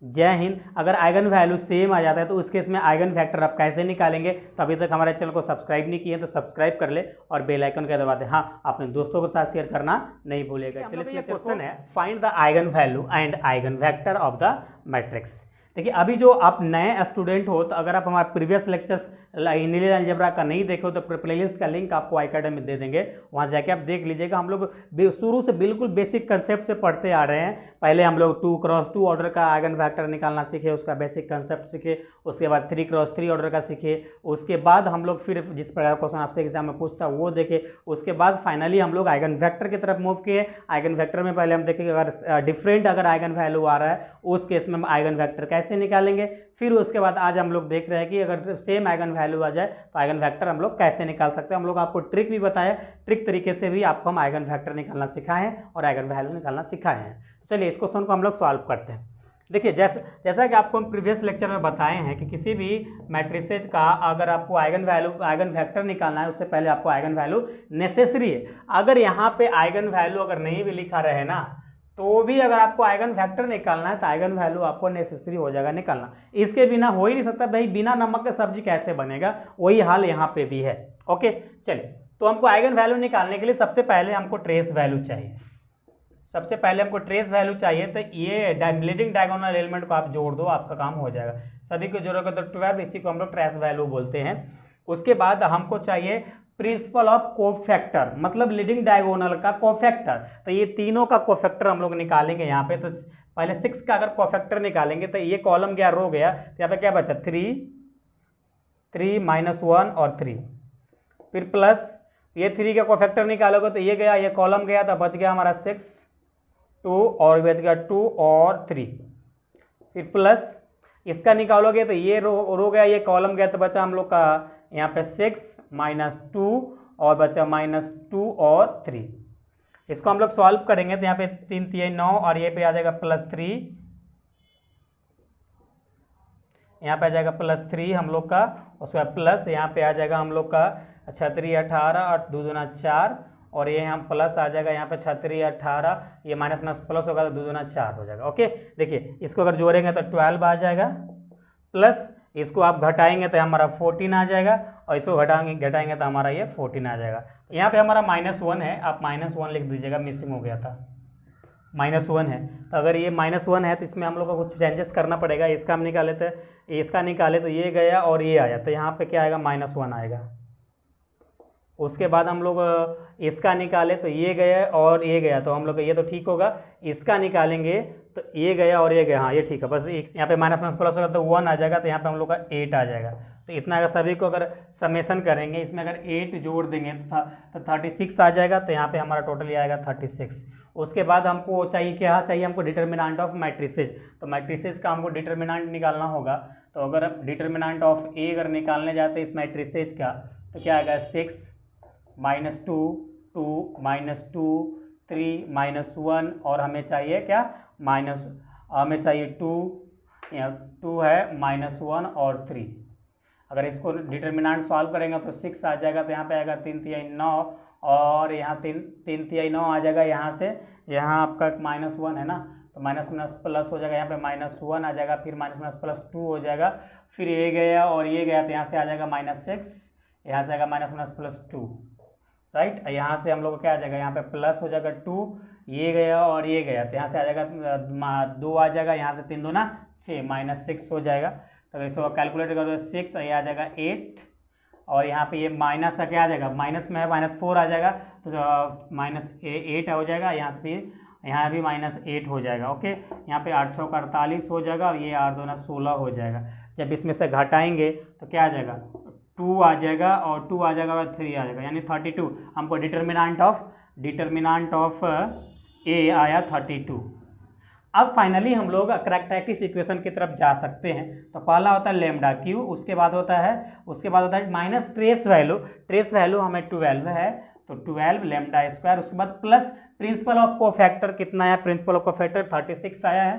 जय हिंद। अगर eigen value same आ जाता है तो उस केस में आइगन फैक्टर आप कैसे निकालेंगे? तो अभी तक हमारे चैनल को सब्सक्राइब नहीं किए तो सब्सक्राइब कर ले और बेल आइकन का दबा दे। हाँ, अपने दोस्तों के साथ शेयर करना नहीं भूलिएगा। चलिए, ये क्वेश्चन है, find the eigen value and eigen vector of the matrix. देखिए, अभी जो आप नए स्टूडेंट हो तो अगर आप हमारे प्रीवियस लेक्चर्स लीनियर अलजेब्रा का नहीं देखो तो प्लेलिस्ट का लिंक आपको अकेडमी में दे देंगे, वहाँ जाके आप देख लीजिएगा। हम लोग शुरू से बिल्कुल बेसिक कंसेप्ट से पढ़ते आ रहे हैं। पहले हम लोग 2x2 ऑर्डर का आइगन फैक्टर निकालना सीखे, उसका बेसिक कंसेप्ट सीखे। उसके बाद 3x3 ऑर्डर का सीखे। उसके बाद हम लोग फिर जिस प्रकार क्वेश्चन आपसे एग्जाम में पूछता वो देखे। उसके बाद फाइनली हम लोग आइगन फैक्टर की तरफ मूव किए। आइगन फैक्टर में पहले हम देखेंगे अगर डिफरेंट अगर आइगन वैल्यू आ रहा है उस केस में हम आइगन फैक्टर कैसे निकालेंगे। फिर उसके बाद आज हम लोग देख रहे हैं कि अगर सेम आइगन वैल्यू आ जाए तो आइगन फैक्टर हम लोग कैसे निकाल सकते हैं। हम लोग आपको ट्रिक भी बताया, ट्रिक तरीके से भी आपको हम आइगन फैक्टर निकालना सिखाए हैं और आइगन वैल्यू निकालना सिखाए हैं। तो चलिए इस क्वेश्चन को हम लोग सॉल्व करते हैं। देखिए, जैसा कि आपको हम प्रीवियस लेक्चर में बताए हैं कि किसी भी मैट्रिसेज का अगर आपको आइगन वैल्यू आइगन फैक्टर निकालना है उससे पहले आपको आइगन वैल्यू नेसेसरी है। अगर यहाँ पे आइगन वैल्यू अगर नहीं भी लिखा रहे ना तो भी अगर आपको आइगन फैक्टर निकालना है तो आइगन वैल्यू आपको नेसेसरी हो जाएगा निकालना। इसके बिना हो ही नहीं सकता भाई, बिना नमक के सब्जी कैसे बनेगा, वही हाल यहाँ पे भी है। ओके, चलिए, तो हमको आइगन वैल्यू निकालने के लिए सबसे पहले हमको ट्रेस वैल्यू चाहिए। सबसे पहले हमको ट्रेस वैल्यू चाहिए, तो ये लीडिंग डायगोनल एलिमेंट को आप जोड़ दो, आपका काम हो जाएगा। सभी को जोड़ोगे तो 12, इसी को हम लोग ट्रेस वैल्यू बोलते हैं। उसके बाद हमको चाहिए प्रिंसिपल ऑफ कोफैक्टर, मतलब लीडिंग डायगोनल का कोफैक्टर। तो ये तीनों का कोफैक्टर हम लोग निकालेंगे यहाँ पे। तो पहले 6 का अगर कोफैक्टर निकालेंगे तो ये कॉलम गया, रो गया, तो यहाँ पे क्या बचा 3, 3 -1 और 3, फिर प्लस ये 3 का कोफैक्टर निकालोगे तो ये गया, ये कॉलम गया, तो बच गया हमारा 6, 2 और बच गया 2 और 3, फिर प्लस इसका निकालोगे तो ये रो गया, ये कॉलम गया, तो बचा हम लोग का यहाँ पे 6 -2 और बचा -2 और 3। इसको हम लोग सॉल्व करेंगे तो यहाँ पे 3 3 9 और ये पे आ जाएगा +3, यहाँ पे आ जाएगा +3 हम लोग का। उसके बाद प्लस यहाँ पे आ जाएगा हम लोग का 6 3 18 और 2 दूना 4 और ये हम प्लस आ जाएगा यहाँ पे 6 3 18, ये माइनस प्लस होगा तो 2 दूना 4 हो जाएगा। ओके, देखिए इसको अगर जोड़ेंगे तो 12 आ जाएगा, प्लस इसको आप घटाएंगे तो हमारा 14 आ जाएगा और इसको घटाएंगे तो हमारा ये 14 आ जाएगा। यहाँ पे हमारा -1 है, आप -1 लिख दीजिएगा, मिसिंग हो गया था, -1 है। तो अगर ये -1 है तो इसमें हम लोग को कुछ चेंजेस करना पड़ेगा। इसका हम निकाले तो इसका निकाले तो ये गया और ये आया, तो यहाँ पे क्या आएगा -1 आएगा। उसके बाद हम लोग इसका निकाले तो ये गया और ये गया, तो हम लोग ये तो ठीक होगा। इसका निकालेंगे तो ये गया और ये गया, हाँ ये ठीक है। बस यहाँ पे माइनस प्लस होगा तो 1 आ जाएगा, तो यहाँ पे हम लोग का 8 आ जाएगा। तो इतना अगर सभी को अगर समेसन करेंगे, इसमें अगर 8 जोड़ देंगे तो 36 आ जाएगा। तो यहाँ पे हमारा टोटल ये आएगा 36। उसके बाद हमको चाहिए क्या चाहिए, हमको डिटर्मिनेंट ऑफ मैट्रिसेस। तो मैट्रिसेस का हमको डिटर्मिनेंट निकालना होगा। तो अगर डिटर्मिनेंट ऑफ ए अगर निकालने जाते हैं इस मैट्रिसेस का तो क्या आएगा 6 -2 2 -2 3 -1 और हमें चाहिए क्या हमें चाहिए 2 है -1 और 3। अगर इसको डिटर्मिनेंट सॉल्व करेंगे तो 6 आ जाएगा, तो यहाँ पे आएगा 3 3 9 और यहाँ 3 3 9 आ जाएगा। यहाँ से यहाँ आपका -1 है ना, तो माइनस प्लस हो जाएगा, यहाँ पे -1 आ जाएगा, फिर -+2 हो जाएगा, फिर ये गया और ये गया, तो यहाँ से आ जाएगा -6, यहाँ से आएगा -+2, राइट। यहाँ से हम लोग को क्या आ जाएगा, यहाँ पे प्लस हो जाएगा 2, ये गया और ये गया, तो यहाँ से आ जाएगा 2 आ जाएगा, यहाँ से 3 2 ना 6 -6 हो जाएगा। तो इसको कैलकुलेट करो तो 6 ये आ जाएगा 8 और यहाँ पे ये माइनस का क्या आ जाएगा, माइनस में है -4 आ जाएगा, तो -8 हो जाएगा। यहाँ से फिर यहाँ भी -8 हो जाएगा। ओके, यहाँ पे 8 6 48 हो जाएगा और ये 8 2 16 हो जाएगा। जब इसमें से घटाएंगे तो क्या आ जाएगा 2 आ जाएगा और 2 आ जाएगा और 3 आ जाएगा, यानी 32। हमको डिटर्मिनेंट ऑफ ए आया 32। अब फाइनली हम लोग करैक्टरिस्टिक इक्वेशन की तरफ जा सकते हैं। तो पहला होता है लैम्डा क्यू, उसके बाद होता है माइनस ट्रेस वैल्यू हमें 12 है, तो 12 लैम्डा स्क्वायर, उसके बाद प्लस प्रिंसिपल ऑफ कोफैक्टर कितना आया, प्रिंसिपल ऑफ कोफैक्टर 36 आया है,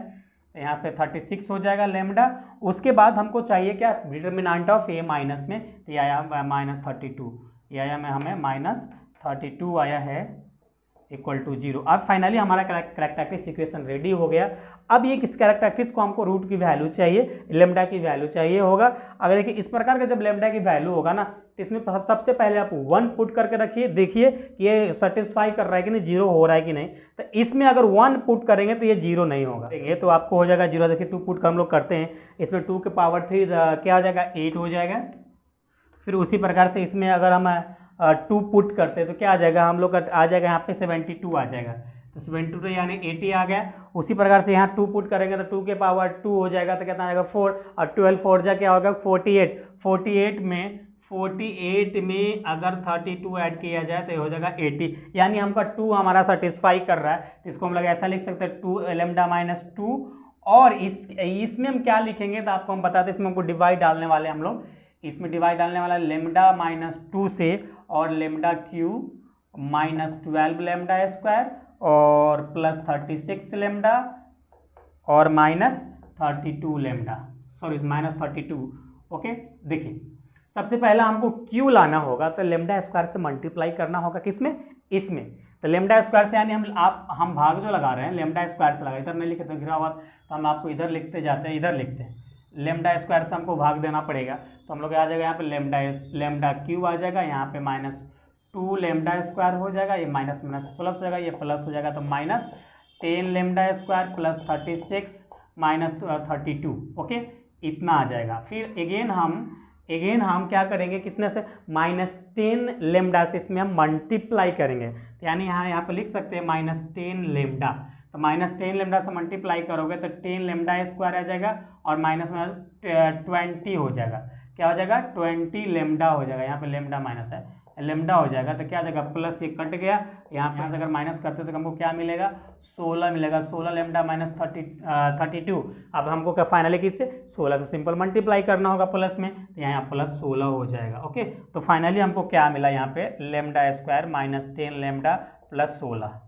तो यहाँ पे 36 हो जाएगा लैम्डा। उसके बाद हमको चाहिए क्या, डिटर्मिनेंट ऑफ ए माइनस में, तो ये आया -32, ये आया में हमें -32 आया है, इक्वल टू 0। अब फाइनली हमारा कैरेक्टरिस्टिक्स इक्वेशन रेडी हो गया। अब ये किस कैरेक्टरिस्टिक्स को हमको रूट की वैल्यू चाहिए, लेमडा की वैल्यू चाहिए होगा। अगर देखिए इस प्रकार का जब लेमडा की वैल्यू होगा ना, तो इसमें सबसे पहले आप 1 पुट करके रखिए, देखिए कि ये सेटिस्फाई कर रहा है कि नहीं, 0 हो रहा है कि नहीं। तो इसमें अगर 1 पुट करेंगे तो ये 0 नहीं होगा, ये तो आपको हो जाएगा 0। देखिए 2 पुट का हम लोग करते हैं, इसमें 2 के पावर 3 क्या हो जाएगा, 8 हो जाएगा। फिर उसी प्रकार से इसमें अगर हम 2 पुट करते हैं तो क्या आ जाएगा, हम लोग का आ जाएगा यहाँ पे 72 आ जाएगा। तो 72 यानी 80 आ गया। उसी प्रकार से यहाँ 2 पुट करेंगे तो 2 के पावर 2 हो जाएगा, तो कितना आ जाएगा 4, और 12 4 जा क्या होगा 48। 48 में अगर 32 ऐड किया जाए तो ये हो जाएगा 80, यानी हमका 2 हमारा सेटिस्फाई कर रहा है। तो इसको हम लोग ऐसा लिख सकते हैं 2 लेमडा माइनस 2। और इसमें हम क्या लिखेंगे तो आपको हम बताते हैं, इसमें हमको डिवाइड डालने वाले हम लोग, इसमें डिवाइड डालने वाला लेमडा माइनस 2 से, और lambda cube minus 12 lambda square और प्लस 36 लेमडा और minus 32 lambda, sorry minus 32। Okay, देखिए सबसे पहला हमको क्यू लाना होगा, तो लेमडा स्क्वायर से मल्टीप्लाई करना होगा किसमें, इसमें। तो लेमडा स्क्वायर से यानी हम भाग जो लगा रहे हैं लेमडा स्क्वायर से लगा, इधर नहीं लिखे तो घिरा हुआ, तो हम आपको इधर लिखते जाते हैं, इधर लिखते हैं। लेमडा स्क्वायर से हमको भाग देना पड़ेगा, तो हम लोग आ जाएगा यहाँ पे लेमडा क्यूब आ जाएगा, यहाँ पे माइनस 2 लेमडा स्क्वायर हो जाएगा, ये माइनस माइनस प्लस हो जाएगा, ये प्लस हो जाएगा, तो minus 10 lambda square plus 36 minus 32। Okay, इतना आ जाएगा। फिर अगेन हम क्या करेंगे, कितने से, माइनस 10 लेमडा से इसमें हम मल्टीप्लाई करेंगे, तो यानी यहाँ पे लिख सकते हैं माइनस 10 लेमडा। तो माइनस 10 लेमडा से मल्टीप्लाई करोगे तो 10 लेमडा स्क्वायर आ जाएगा, और माइनस में 20 हो जाएगा, क्या हो जाएगा 20 लेमडा हो जाएगा, यहाँ पे लेमडा माइनस है, लेमडा हो जाएगा। तो क्या हो जाएगा, प्लस ये कट गया, यहाँ पे अगर माइनस करते तो हमको क्या मिलेगा, 16 मिलेगा, 16 लेमडा माइनस 32। अब हमको क्या फाइनली किससे, 16 से सिंपल मल्टीप्लाई करना होगा प्लस में, तो यहाँ प्लस 16 हो जाएगा। ओके, तो फाइनली हमको क्या मिला, यहाँ पे lambda square minus 10 lambda plus 16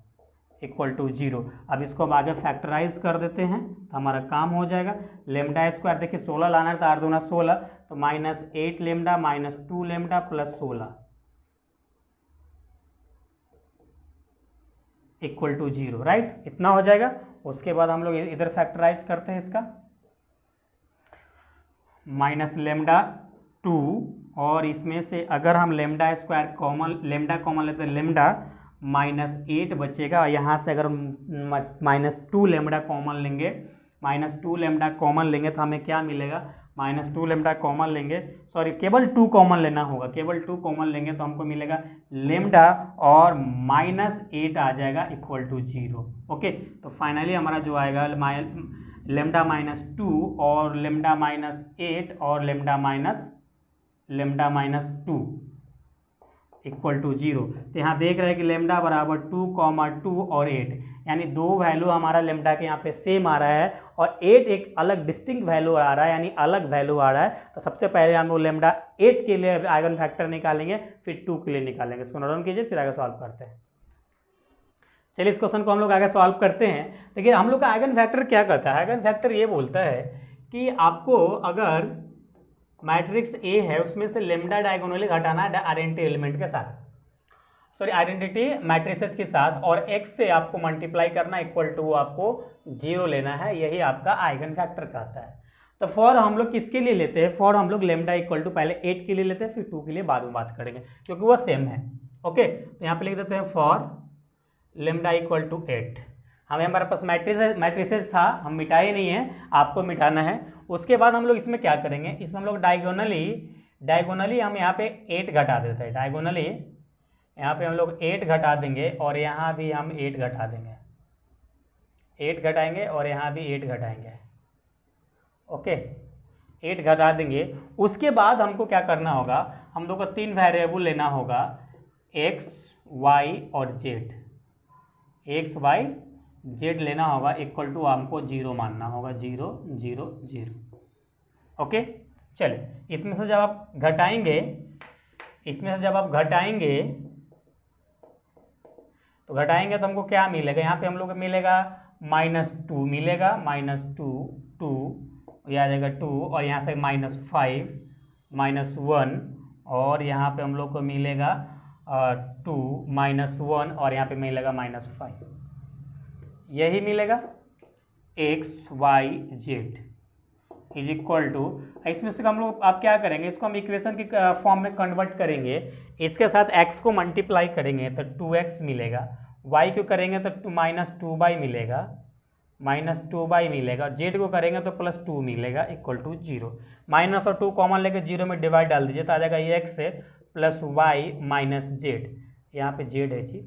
equal to 0। अब इसको हम आगे फैक्टराइज कर देते हैं तो हमारा काम हो जाएगा। लेमडा स्क्वायर देखिए 16 लाना है तो 8 दूना 16, तो minus 8 lambda minus 2 lambda plus 16 equal to 0, right, इतना हो जाएगा। उसके बाद हम लोग इधर फैक्टराइज करते हैं इसका, माइनस लेमडा 2, और इसमें से अगर हम लेमडा स्क्वायर कॉमन लेते हैं, लेमडा माइनस 8 बचेगा, यहाँ से अगर माइनस 2 लेमडा कॉमन लेंगे, माइनस 2 लेमडा कॉमन लेंगे तो हमें क्या मिलेगा, माइनस 2 लेमडा कॉमन लेंगे, सॉरी केवल 2 कॉमन लेना होगा, केवल 2 कॉमन लेंगे तो हमको मिलेगा लेमडा और माइनस 8 आ जाएगा इक्वल टू 0। ओके, तो फाइनली हमारा जो आएगा लेमडा माइनस 2 और लेमडा माइनस 8 और लेमडा माइनस 2 इक्वल टू 0। तो यहाँ देख रहे हैं कि लेमडा बराबर 2, और 8, यानी दो वैल्यू हमारा लेमडा के यहाँ पे सेम आ रहा है, और 8 एक अलग डिस्टिंक्ट वैल्यू आ रहा है, यानी अलग वैल्यू आ रहा है। तो सबसे पहले हम लोग लेमडा 8 के लिए आइगन फैक्टर निकालेंगे, फिर 2 के लिए निकालेंगे। इसको नोट डाउन कीजिए, फिर आगे सॉल्व करते हैं। चलिए इस क्वेश्चन को हम लोग आगे सॉल्व करते हैं। देखिए हम लोग का आइगन फैक्टर क्या कहता है, आइगन फैक्टर ये बोलता है कि आपको अगर मैट्रिक्स ए है उसमें से लेमडा डायगोनली घटाना है आइडेंटिटी एलिमेंट के साथ, सॉरी आइडेंटिटी मैट्रिसेस के साथ, और x से आपको मल्टीप्लाई करना इक्वल टू आपको 0 लेना है, यही आपका आइगन फैक्टर कहता है। तो फॉर हम लोग किसके लिए लेते हैं, फॉर हम लोग लेमडा इक्वल टू पहले 8 के लिए लेते हैं, फिर 2 के लिए बाद में बात करेंगे क्योंकि वो सेम है। ओके, तो यहाँ पे लिख देते हैं फॉर लेमडा इक्वल टू 8। हमारे पास मैट्रिसेस था, हम मिटाए नहीं है, आपको मिटाना है। उसके बाद हम लोग इसमें क्या करेंगे, इसमें हम लोग डायगोनली हम यहाँ पे 8 घटा देते हैं, डायगोनली यहाँ पे हम लोग 8 घटा देंगे, और यहाँ भी हम 8 घटा देंगे, 8 घटाएंगे और यहाँ भी 8 घटाएंगे। ओके, 8 घटा देंगे। उसके बाद हमको क्या करना होगा, हम लोग को 3 वेरिएबल लेना होगा, x, y और z, x, y, z लेना होगा इक्वल टू हमको 0 मानना होगा, 0 0 0। ओके, चलिए इसमें से जब आप घटाएंगे तो हमको क्या मिलेगा, यहाँ पे हम लोग को मिलेगा -2 मिलेगा, -2 ये आ जाएगा 2, और यहाँ से -5 -1, और यहाँ पे हम लोग को मिलेगा 2 -1 और यहाँ पे मिलेगा -5, यही मिलेगा x y z is equal to, इसमें से हम लोग आप क्या करेंगे, इसको हम इक्वेशन की फॉर्म में कन्वर्ट करेंगे, इसके साथ x को मल्टीप्लाई करेंगे तो 2x मिलेगा, y को करेंगे तो -2y मिलेगा, -2y मिलेगा, और z को करेंगे तो +2 मिलेगा इक्वल टू 0। माइनस और 2 कॉमन लेके 0 में डिवाइड डाल दीजिए तो आ जाएगा ये x है प्लस वाई माइनस जेड, यहाँ पे z है जी,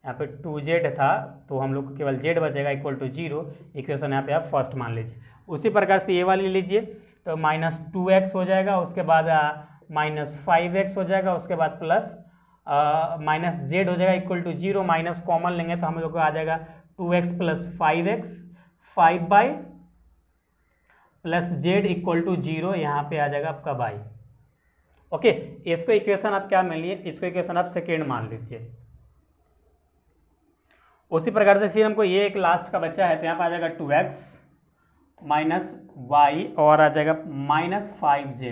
यहाँ पे 2z था तो हम लोग को केवल z बचेगा इक्वल टू 0, इक्वेशन यहाँ पे आप फर्स्ट मान लीजिए। उसी प्रकार से ये वाली लीजिए तो -2x हो जाएगा, उसके बाद -5x हो जाएगा, उसके बाद प्लस -z हो जाएगा इक्वल टू 0, माइनस कॉमन लेंगे तो हम लोग को आ जाएगा 2x + 5x 5y plus z equal to 0, यहाँ पे आ जाएगा आपका y। ओके, इसको इक्वेशन आप क्या मान लिए, इसको इक्वेशन आप सेकेंड मान लीजिए। उसी प्रकार से फिर हमको ये एक लास्ट का बच्चा है तो यहाँ पे आ जाएगा 2x -y और आ जाएगा -5z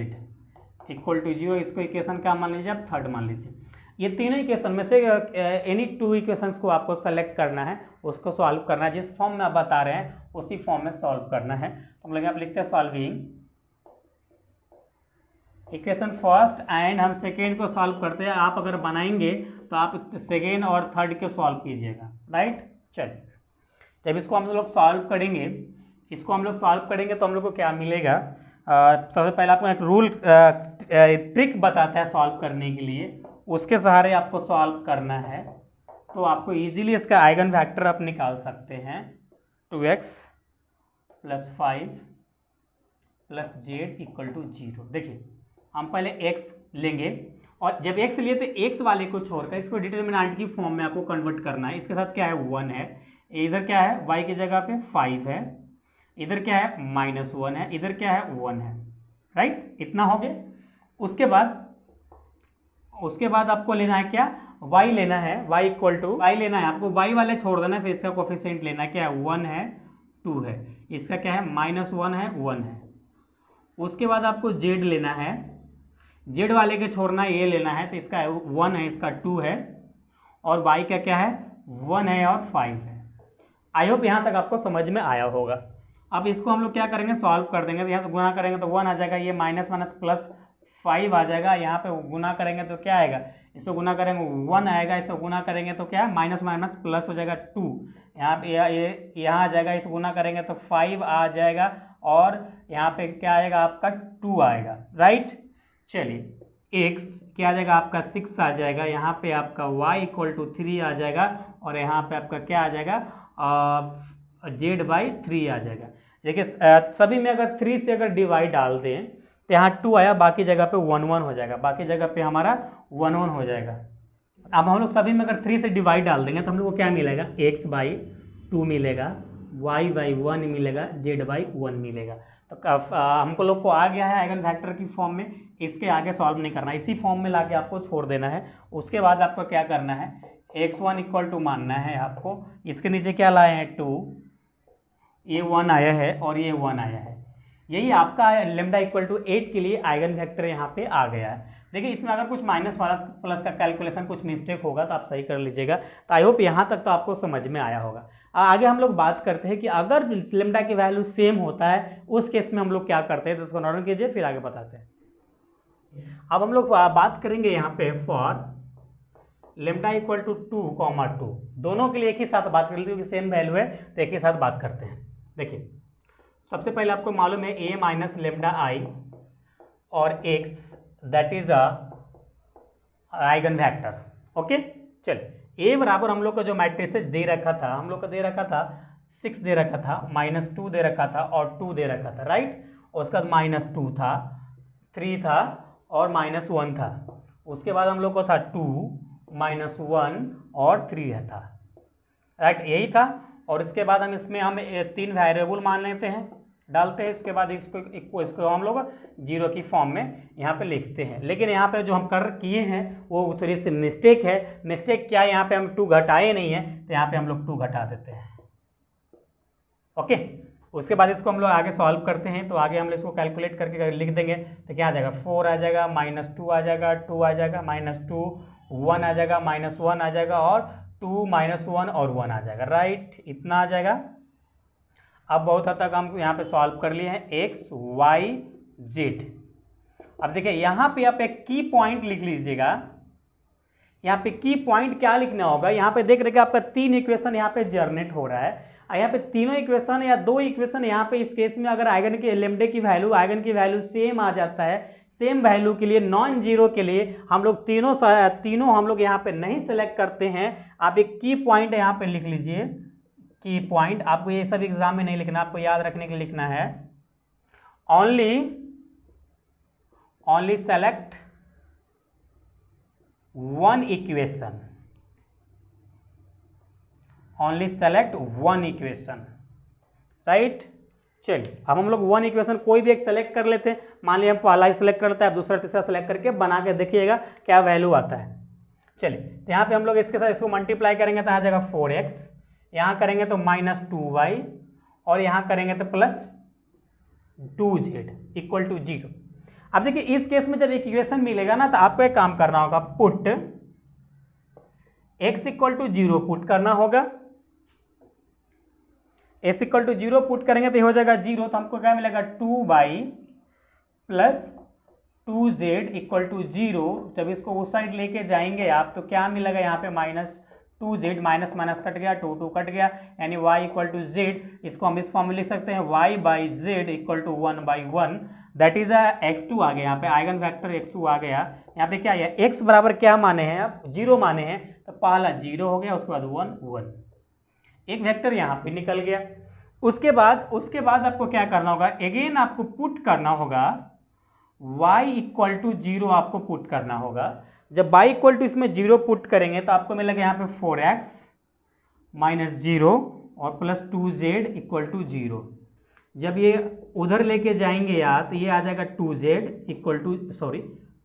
इक्वल टू 0, इसको इक्वेशन क्या मान लीजिए आप थर्ड मान लीजिए। ये तीनों इक्वेशन में से एनी 2 इक्वेशंस को आपको सेलेक्ट करना है, उसको सॉल्व करना है, जिस फॉर्म में आप बता रहे हैं उसी फॉर्म में सॉल्व करना है। तो हम लोग यहाँ पे लिखते हैं सॉल्विंग इक्वेशन फर्स्ट एंड हम सेकेंड को सॉल्व करते हैं। आप अगर बनाएंगे तो आप सेकेंड और थर्ड को सॉल्व कीजिएगा, राइट। चलिए, जब इसको हम लोग सॉल्व करेंगे, इसको हम लोग सॉल्व करेंगे तो हम लोग को क्या मिलेगा, सबसे पहले आपको एक रूल ट्रिक बताता है सॉल्व करने के लिए, उसके सहारे आपको सॉल्व करना है। तो आपको इजीली इसका आइगन फैक्टर आप निकाल सकते हैं, 2x + 5 + z इक्वल टू 0। देखिए, हम पहले x लेंगे और जब x लिए तो x वाले को छोड़कर इसको डिटर्मिनेंट की फॉर्म में आपको कन्वर्ट करना है। इसके साथ क्या है 1 है, इधर क्या है y की जगह पे 5 है, इधर क्या है -1 है, इधर क्या है 1 है, राइट। इतना हो गया। उसके बाद आपको लेना है क्या, y लेना है, y इक्वल टू y लेना है आपको, y वाले छोड़ देना है, फिर इसका कोफिशिएंट लेना है, क्या है 1 है 2 है, इसका क्या है -1 है 1 है। उसके बाद आपको z लेना है, z वाले के छोड़ना है, ये लेना है, तो इसका 1 है, इसका 2 है, और y का क्या है 1 है और 5 है। आई होप यहाँ तक आपको समझ में आया होगा। अब इसको हम लोग क्या करेंगे, सॉल्व कर देंगे। तो यहाँ से गुना करेंगे तो 1 आ जाएगा, ये -+5 आ जाएगा, यहाँ पे गुना करेंगे तो क्या आएगा, इसको गुना करेंगे 1 आएगा, इसको गुना करेंगे तो क्या माइनस प्लस हो जाएगा 2, यहाँ पे यहाँ आ जाएगा, इसको गुना करेंगे तो 5 आ जाएगा, और यहाँ पे क्या आएगा आपका 2 आएगा, राइट। चलिए, x क्या आ जाएगा आपका 6 आ जाएगा, यहाँ पे आपका y इक्वल टू 3 आ जाएगा, और यहाँ पे आपका क्या आ जाएगा z/3 आ जाएगा। देखिए, सभी में अगर 3 से अगर डिवाइड डाल दें तो यहाँ 2 आया, बाकी जगह पे 1 हो जाएगा, बाकी जगह पे हमारा 1 हो जाएगा। अब हम लोग सभी में अगर 3 से डिवाइड डाल देंगे तो हम लोग को क्या मिलेगा, x/2 मिलेगा, y/1 मिलेगा, z/1 मिलेगा। तो हमको लोग को आ गया है आइगन फैक्टर की फॉर्म में, इसके आगे सॉल्व नहीं करना, इसी फॉर्म में लाके आपको छोड़ देना है। उसके बाद आपको क्या करना है, x1 इक्वल टू मानना है आपको, इसके नीचे क्या लाए हैं 2, ये 1 आया है और ये 1 आया है, यही आपका लेमडा इक्वल टू 8 के लिए आइगन फैक्टर यहाँ पे आ गया है। देखिए, इसमें अगर कुछ माइनस वाला प्लस का कैलकुलेशन कुछ मिस्टेक होगा तो आप सही कर लीजिएगा। तो आई होप यहाँ तक तो आपको समझ में आया होगा। आगे हम लोग बात करते हैं कि अगर लेमडा की वैल्यू सेम होता है उस केस में हम लोग क्या करते हैं, तो उसको नोट कीजिए, फिर आगे बताते हैं। अब हम लोग बात करेंगे यहाँ पे फॉर लेमडा इक्वल टू 2, 2 दोनों के लिए एक ही साथ बात कर लीजिए, क्योंकि सेम वैल्यू है तो एक ही साथ बात करते हैं। देखिए, सबसे पहले आपको मालूम है a माइनस लेमडा आई और x that is eigen factor. Okay, चलिए, a बराबर हम लोग का जो मैट्रिसेस दे रखा था, हम लोग को दे रखा था 6 दे रखा था, -2 दे रखा था और 2 दे रखा था, राइट। उसके बाद -2 था, 3 था और -1 था। उसके बाद हम लोग को था 2, -1 और 3 था, राइट, यही था। और इसके बाद हम इसमें 3 वेरिएबल मान लेते हैं, डालते हैं, इसके बाद इसको हम लोग 0 की फॉर्म में यहाँ पे लिखते हैं। लेकिन यहाँ पे जो हम किए हैं वो थोड़ी सी मिस्टेक है। मिस्टेक क्या है, यहाँ पे हम 2 घटाए नहीं है, तो यहाँ पे हम लोग 2 घटा देते हैं। ओके, उसके बाद इसको हम लोग आगे सॉल्व करते हैं। तो आगे हम लोग इसको कैलकुलेट करके लिख देंगे तो क्या आ जाएगा, 4 आ जाएगा, -2 आ जाएगा, 2 आ जाएगा, -2 1 आ जाएगा, -1 आ जाएगा और 2 -1 और 1 आ जाएगा, राइट, इतना आ जाएगा। अब बहुत हद तक हम यहाँ पे सॉल्व कर लिए हैं x y z। अब देखिए यहाँ पे आप एक की पॉइंट लिख लीजिएगा। यहाँ पे की पॉइंट क्या लिखना होगा, यहाँ पे देख रहे आपका 3 इक्वेशन यहाँ पे जनरेट हो रहा है। यहाँ पे तीनों इक्वेशन या 2 इक्वेशन यहाँ पे इस केस में अगर आइगन की लैम्डा की वैल्यू आइगन की वैल्यू सेम आ जाता है, सेम वैल्यू के लिए नॉन जीरो के लिए हम लोग तीनों हम लोग यहाँ पे नहीं सेलेक्ट करते हैं। आप एक की पॉइंट यहाँ पे लिख लीजिए, की पॉइंट। आपको ये सब एग्जाम में नहीं लिखना, आपको याद रखने के लिए लिखना है only select one equation, only select one equation, right. चलिए अब हम लोग वन इक्वेशन कोई भी एक सेलेक्ट कर लेते हैं। मान लिया हम पहला ही सेलेक्ट कर लेते हैं, दूसरा तीसरा सेलेक्ट करके बना के देखिएगा क्या वैल्यू आता है। चलिए तो यहाँ पे हम लोग इसके साथ इसको मल्टीप्लाई करेंगे तो आ जाएगा 4x, यहाँ करेंगे तो -2y और यहाँ करेंगे तो +2z इक्वल टू 0। अब देखिए इस केस में जब इक्वेशन मिलेगा ना तो आपको एक काम करना होगा, put x equal to 0 put करना होगा। x इक्वल टू 0 पुट करेंगे तो हो जाएगा 0, तो हमको क्या मिलेगा 2y plus 2z equal to 0। जब इसको उस साइड लेके जाएंगे आप तो क्या मिलेगा यहाँ पे -2z, माइनस माइनस कट गया, 2 कट गया, यानी y इक्वल टू z। इसको हम इस फॉर्म में लिख सकते हैं y by z equal to 1/1, that is x2 आ गया। यहाँ पे आइगन फैक्टर x2 आ गया। यहाँ पे क्या है, x बराबर क्या माने हैं आप, 0 माने हैं, तो पहला 0 हो गया, उसके बाद 1 1, एक वेक्टर यहाँ पे निकल गया। उसके बाद आपको क्या करना होगा, अगेन आपको पुट करना होगा y इक्वल टू 0, आपको पुट करना होगा। जब y इक्वल टू इसमें 0 पुट करेंगे तो आपको मिलेगा यहाँ पे 4x माइनस 0 और प्लस 2z इक्वल टू 0। जब ये उधर लेके जाएंगे यार तो ये आ जाएगा 2z इक्वल टू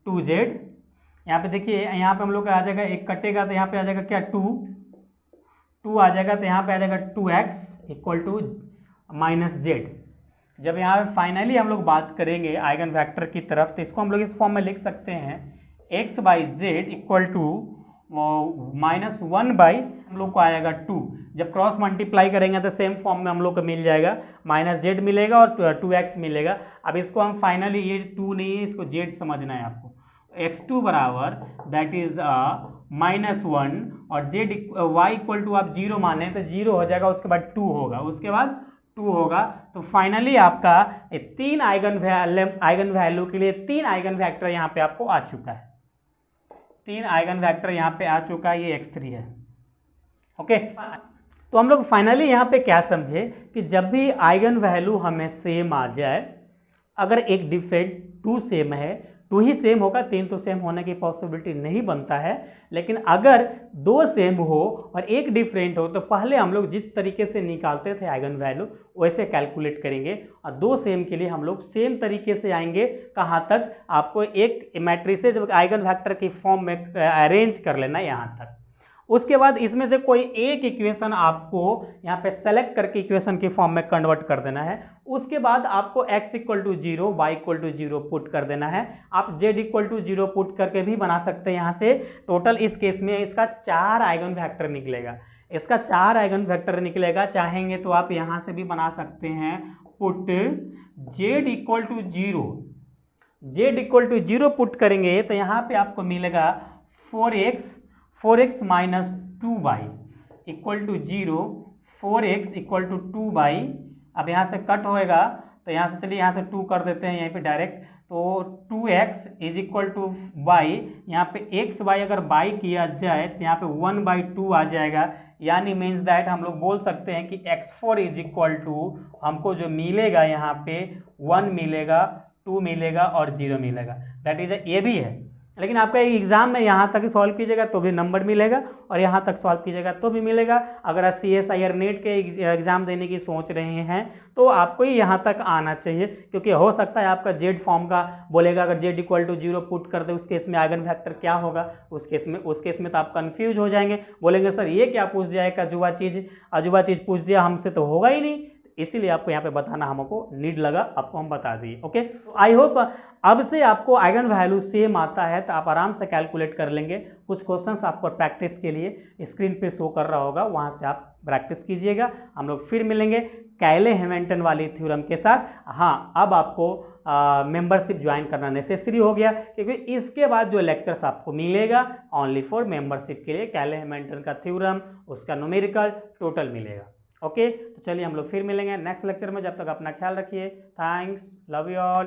2z। यहाँ पे देखिए, यहाँ पे हम लोग का आ जाएगा, एक कटेगा तो यहाँ पे आ जाएगा क्या 2 आ जाएगा, तो यहाँ पे आ जाएगा 2x इक्वल टू -z। जब यहाँ पे फाइनली हम लोग बात करेंगे आइगन वेक्टर की तरफ तो इसको हम लोग इस फॉर्म में लिख सकते हैं, x by z equal to -1 by हम लोग को आएगा 2। जब क्रॉस मल्टीप्लाई करेंगे तो सेम फॉर्म में हम लोग को मिल जाएगा, -z मिलेगा और 2x मिलेगा। अब इसको हम फाइनली, ये 2 नहीं है, इसको z समझना है आपको। x2 बराबर दैट इज -1 और y इक्वल टू आप 0 माने तो 0 हो जाएगा, उसके बाद 2 होगा, उसके बाद 2 होगा। तो फाइनली आपका 3 आइगन वैल्यू के लिए 3 आइगन वेक्टर यहाँ पे आपको आ चुका है, 3 आइगन वेक्टर यहाँ पे आ चुका है, ये x3 है। ओके, तो हम लोग फाइनली यहाँ पे क्या समझे कि जब भी आइगन वैल्यू हमें सेम आ जाए, अगर एक डिफरेंट 2 सेम है, 2 ही सेम होगा, 3 तो सेम होने की पॉसिबिलिटी नहीं बनता है, लेकिन अगर 2 सेम हो और एक डिफरेंट हो तो पहले हम लोग जिस तरीके से निकालते थे आइगन वैल्यू वैसे कैलकुलेट करेंगे, और 2 सेम के लिए हम लोग सेम तरीके से आएंगे। कहाँ तक, आपको एक मैट्रिसेज आइगन फैक्टर की फॉर्म में अरेंज कर लेना यहाँ तक। उसके बाद इसमें से कोई एक इक्वेशन आपको यहाँ पे सेलेक्ट करके इक्वेशन की फॉर्म में कन्वर्ट कर देना है। उसके बाद आपको x equal to 0, y equal to 0 put कर देना है। आप z इक्वल टू 0 पुट करके भी बना सकते हैं। यहाँ से टोटल इस केस में इसका 4 आइगन वेक्टर निकलेगा, इसका 4 आइगन वेक्टर निकलेगा। चाहेंगे तो आप यहाँ से भी बना सकते हैं, put z equal to 0, z equal to 0 put करेंगे तो यहाँ पे आपको मिलेगा 4x minus 2y equal to 0, 4x equal to 2y। अब यहाँ से कट होएगा तो यहाँ से चलिए यहाँ से 2 कर देते हैं यहीं पे डायरेक्ट, तो 2x is equal to y। यहाँ पे x y अगर बाई किया जाए तो यहाँ पे 1/2 आ जाएगा, यानी मीन्स दैट हम लोग बोल सकते हैं कि x4 इज इक्वल टू हमको जो मिलेगा यहाँ पे 1 मिलेगा, 2 मिलेगा और 0 मिलेगा, दैट इज ये भी है। लेकिन आपका एग्जाम में यहाँ तक सॉल्व कीजिएगा तो भी नंबर मिलेगा और यहाँ तक सॉल्व कीजिएगा तो भी मिलेगा। अगर आप CSIR नेट के एग्जाम देने की सोच रहे हैं तो आपको ही यहाँ तक आना चाहिए, क्योंकि हो सकता है आपका जेड फॉर्म का बोलेगा, अगर z इक्वल टू 0 पुट कर दे उस केस में आइगन फैक्टर क्या होगा, उस केस में तो आप कंफ्यूज हो जाएंगे, बोलेंगे सर ये क्या पूछ दिया, एक अजूबा चीज़ पूछ दिया, हमसे तो होगा ही नहीं। इसीलिए आपको यहाँ पे बताना हमको नीड लगा, आपको हम बता दिए। ओके, तो आई होप अब से आपको आइगन वैल्यू सेम आता है तो आप आराम से कैलकुलेट कर लेंगे। कुछ क्वेश्चंस आपको प्रैक्टिस के लिए स्क्रीन पे शो कर रहा होगा, वहाँ से आप प्रैक्टिस कीजिएगा। हम लोग फिर मिलेंगे कैले हैमिल्टन वाली थ्योरम के साथ। हाँ, अब आपको मेंबरशिप ज्वाइन करना नेसेसरी हो गया, क्योंकि इसके बाद जो लेक्चर्स आपको मिलेगा ओनली फॉर मेंबरशिप के लिए कैले हैमिल्टन का थ्योरम, उसका न्यूमेरिकल टोटल मिलेगा। ओके, तो चलिए हम लोग फिर मिलेंगे नेक्स्ट लेक्चर में। जब तक अपना ख्याल रखिए। Thanks, love you all.